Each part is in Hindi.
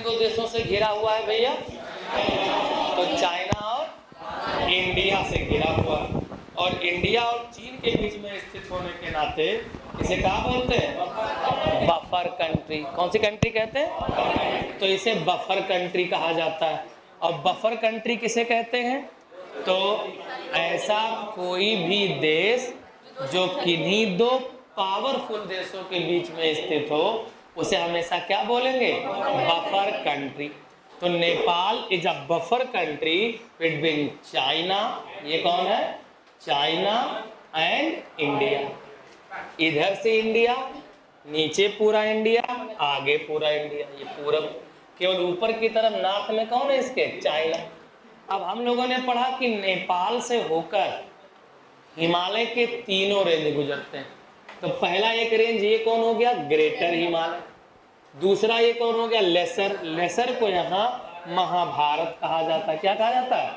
दो देशों से घिरा हुआ है भैया? तो चाइना और इंडिया से घिरा हुआ है। और इंडिया और चीन के बीच में स्थित होने के नाते इसे क्या बोलते हैं? Buffer country. कौन सी कंट्री कहते हैं? तो इसे बफर कंट्री कहा जाता है। और बफर कंट्री किसे कहते हैं? तो ऐसा कोई भी देश जो किन्हीं दो पावरफुल देशों के बीच में स्थित हो, उसे हमेशा क्या बोलेंगे? Buffer country. तो Nepal is a buffer country between China, ये कौन है? China and India. इधर से इंडिया, नीचे पूरा इंडिया, आगे पूरा इंडिया, ये पूरब। केवल ऊपर की तरफ नॉर्थ में कौन है इसके? चाइना। अब हम लोगों ने पढ़ा कि नेपाल से होकर हिमालय के तीनों रेंज गुजरते हैं। तो पहला एक रेंज ये कौन हो गया? ग्रेटर हिमालय। दूसरा ये कौन हो गया? लेसर। लेसर को यहाँ महाभारत कहा जाता है। क्या कहा जाता है?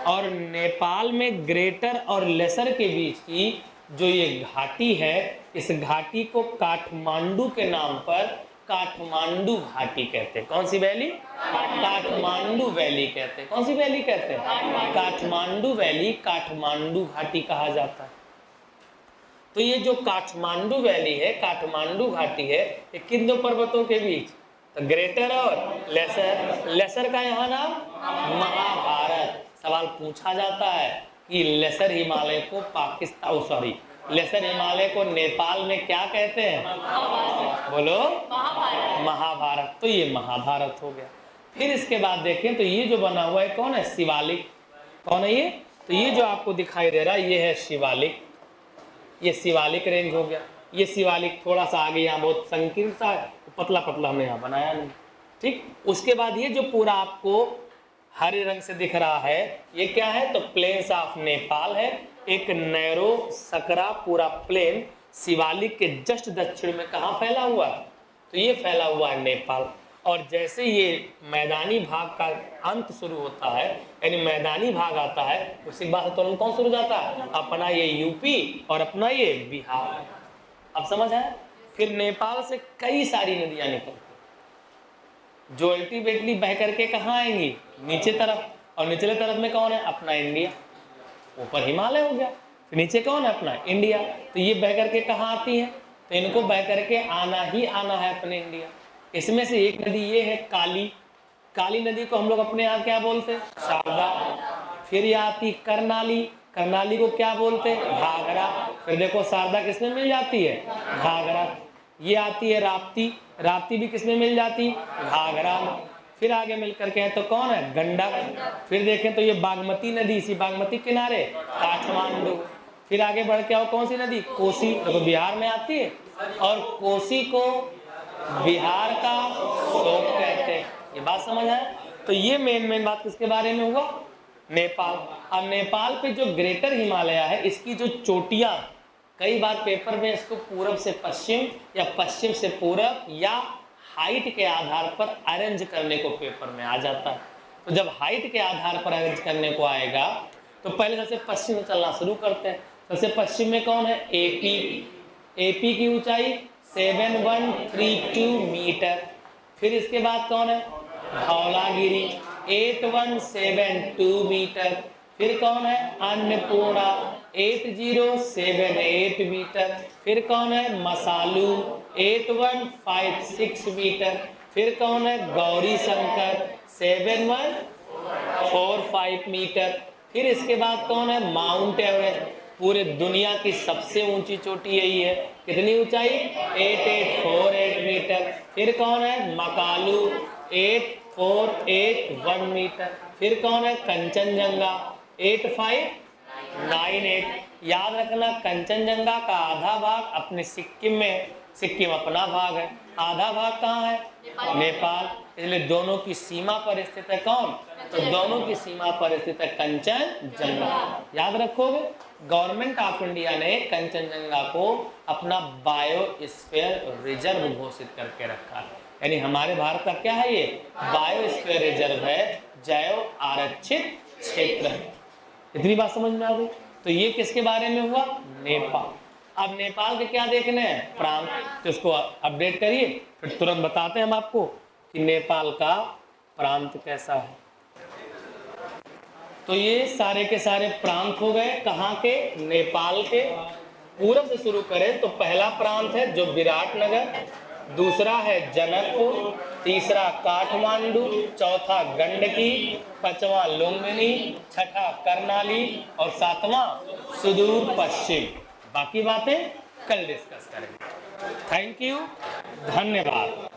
और नेपाल में ग्रेटर और लेसर के बीच की जो ये घाटी है, इस घाटी को काठमांडू के नाम पर काठमांडू घाटी कहते हैं। कौन सी वैली? काठमांडू वैली कहते हैं। कौन सी वैली कहते हैं? काठमांडू वैली, काठमांडू घाटी कहा जाता है। तो ये जो काठमांडू वैली है, काठमांडू घाटी है, ये किन दो पर्वतों के बीच? तो ग्रेटर और लेसर। लेसर का यहाँ नाम महाभारत। सवाल पूछा जाता है कि लेसर हिमालय को लेसर हिमालय को नेपाल में क्या कहते हैं? बोलो। महाभारत। तो ये महाभारत हो गया। फिर इसके बाद देखें तो ये जो बना हुआ है कौन है? शिवालिक। कौन है ये? तो ये जो आपको दिखाई दे रहा है ये है शिवालिक। ये शिवालिक रेंज हो गया। ये शिवालिक थोड़ा सा आगे यहाँ बहुत संकीर्ण सा है, पतला पतला हमने यहाँ बनाया नहीं, ठीक। उसके बाद ये जो पूरा आपको हरे रंग से दिख रहा है ये क्या है? तो प्लेन्स ऑफ नेपाल है। एक नैरो सकरा पूरा प्लेन शिवालिक के जस्ट दक्षिण में कहाँ फैला हुआ है? तो ये फैला हुआ है नेपाल। और जैसे ये मैदानी भाग का अंत शुरू होता है, यानी मैदानी भाग आता है, उसके बाद तुरंत कौन शुरू जाता है? अपना ये यूपी और अपना ये बिहार। अब समझ है? फिर नेपाल से कई सारी नदियां निकलती जो अल्टीमेटली बह करके कहाँ आएंगी? नीचे तरफ। और निचले तरफ में कौन है? अपना इंडिया। ऊपर हिमालय हो गया, फिर नीचे कौन है? अपना इंडिया। तो ये बह करके कहाँ आती है? तो इनको बह करके आना ही आना है अपने इंडिया। इसमें से एक नदी ये है काली। काली नदी को हम लोग अपने यहाँ क्या बोलते हैं? शारदा। फिर ये आती करनाली। करनाली को क्या बोलते हैं? घाघरा। फिर देखो शारदा किसमें मिल जाती है? घाघरा। ये आती है राप्ती। राप्ती भी किसमें मिल जाती? घाघरा में। फिर आगे मिल करके है तो कौन है? गंडक। फिर देखें तो ये बागमती नदी, इसी बागमती किनारे काठमांडू। फिर आगे बढ़ के आओ कौन सी नदी? कोसी। तो बिहार में आती है और कोसी को बिहार का शोक कहते हैं। ये बात समझ आए? तो ये मेन बात किसके बारे में हुआ? नेपाल। अब नेपाल पे जो ग्रेटर हिमालय है, इसकी जो चोटियां, कई बार पेपर में इसको पूरब से पश्चिम या पश्चिम से पूरब या हाइट के आधार पर अरेंज करने को पेपर में आ जाता है। तो जब हाइट के आधार पर अरेंज करने को आएगा तो पहले सबसे पश्चिम में चलना शुरू करते हैं। सबसे पश्चिम में कौन है? एपी। एपी की ऊंचाई 7132 मीटर। फिर इसके बाद कौन है? धौलागिरी 8172 मीटर। फिर कौन है? अन्नपूर्णा 8078 मीटर। फिर कौन है? मसालू 8156 मीटर। फिर कौन है? गौरी शंकर 7145 मीटर। फिर इसके बाद कौन है? Mount Everest. पूरे दुनिया की सबसे ऊंची चोटी यही है। कितनी ऊंचाई? 8848 मीटर। फिर कौन है? मकालू 8481 मीटर। फिर कौन है? कंचनजंगा 8598। याद रखना कंचनजंगा का आधा भाग अपने सिक्किम में, सिक्किम अपना भाग है, आधा भाग कहाँ है? नेपाल। इसलिए दोनों की सीमा पर स्थित है कौन? तो दोनों की सीमा पर स्थित है कंचनजंगा। याद रखोगे? गवर्नमेंट ऑफ इंडिया ने कंचनजंगा को अपना बायोस्फीयर रिजर्व घोषित करके रखा है। यानी हमारे भारत का क्या है? ये बायोस्फीयर रिजर्व है, जैव आरक्षित क्षेत्र है। इतनी बात समझ में आ गई? तो ये किसके बारे में हुआ? नेपाल। अब नेपाल के क्या देखने हैं? प्रांत। तो इसको अपडेट करिए, फिर तुरंत बताते हैं हम आपको कि कि नेपाल का प्रांत कैसा है। तो ये सारे के सारे प्रांत हो गए, कहाँ के? नेपाल के। पूरब से शुरू करें तो पहला प्रांत है जो विराटनगर, दूसरा है जनकपुर, तीसरा काठमांडू, चौथा गंडकी, पांचवा लुम्बिनी, छठा कर्णाली और सातवां सुदूर पश्चिम। बाकी बातें कल डिस्कस करेंगे। थैंक यू, धन्यवाद।